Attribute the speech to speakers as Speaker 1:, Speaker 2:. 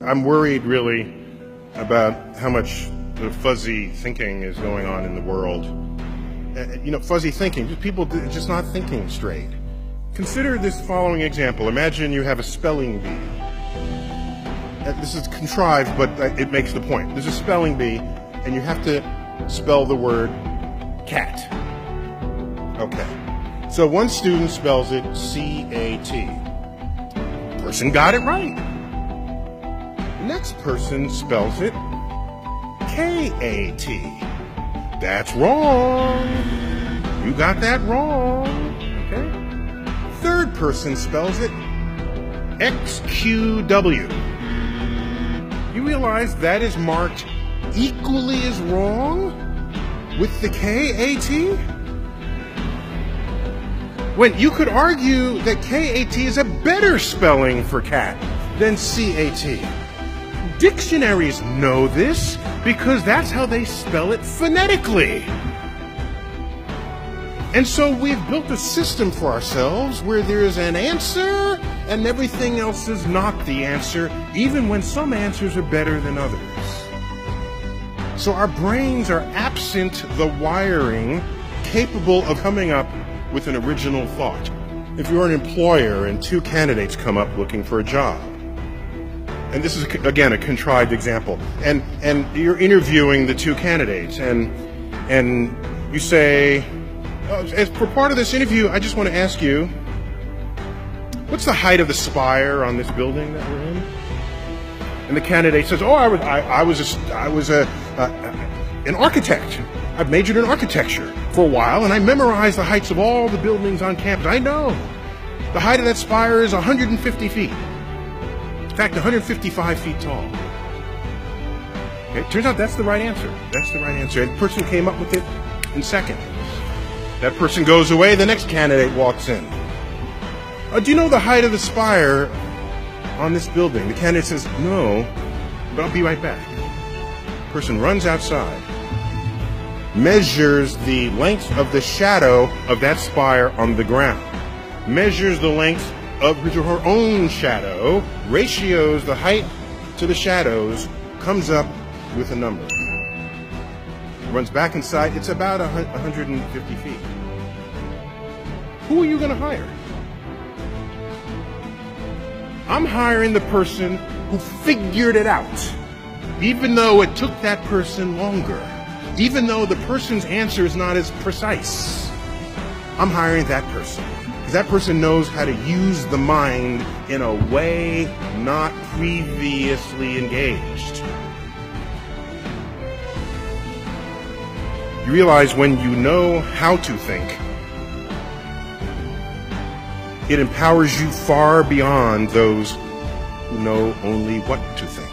Speaker 1: I'm worried really about how much the fuzzy thinking is going on in the world. Fuzzy thinking, just people just not thinking straight. Consider this following example. Imagine you have a spelling bee. This is contrived, but it makes the point. There's a spelling bee, and you have to spell the word cat. Okay. So one student spells it C-A-T. Person got it right. Next person spells it K-A-T. That's wrong. You got that wrong. Okay. Third person spells it X-Q-W. You realize that is marked equally as wrong with the K-A-T? When you could argue that K-A-T is a better spelling for cat than C-A-T. Dictionaries know this because that's how they spell it phonetically. And so we've built a system for ourselves where there is an answer and everything else is not the answer, even when some answers are better than others. So our brains are absent the wiring capable of coming up with an original thought. If you're an employer and two candidates come up looking for a job, and this is, again, a contrived example, and you're interviewing the two candidates, and you say, as for part of this interview, I just want to ask you, what's the height of the spire on this building that we're in? And the candidate says, oh, I was an architect. I've majored in architecture for a while, and I memorized the heights of all the buildings on campus. I know the height of that spire is 150 feet. In fact, 155 feet tall. Okay, turns out that's the right answer. That's the right answer. And the person came up with it in seconds. That person goes away, the next candidate walks in. Do you know the height of the spire on this building? The candidate says, no, but I'll be right back. The person runs outside, measures the length of the shadow of that spire on the ground, measures the length of his or her own shadow, ratios the height to the shadows, comes up with a number. Runs back inside, it's about 150 feet. Who are you going to hire? I'm hiring the person who figured it out, even though it took that person longer, even though the person's answer is not as precise. I'm hiring that person. That person knows how to use the mind in a way not previously engaged. You realize when you know how to think, it empowers you far beyond those who know only what to think.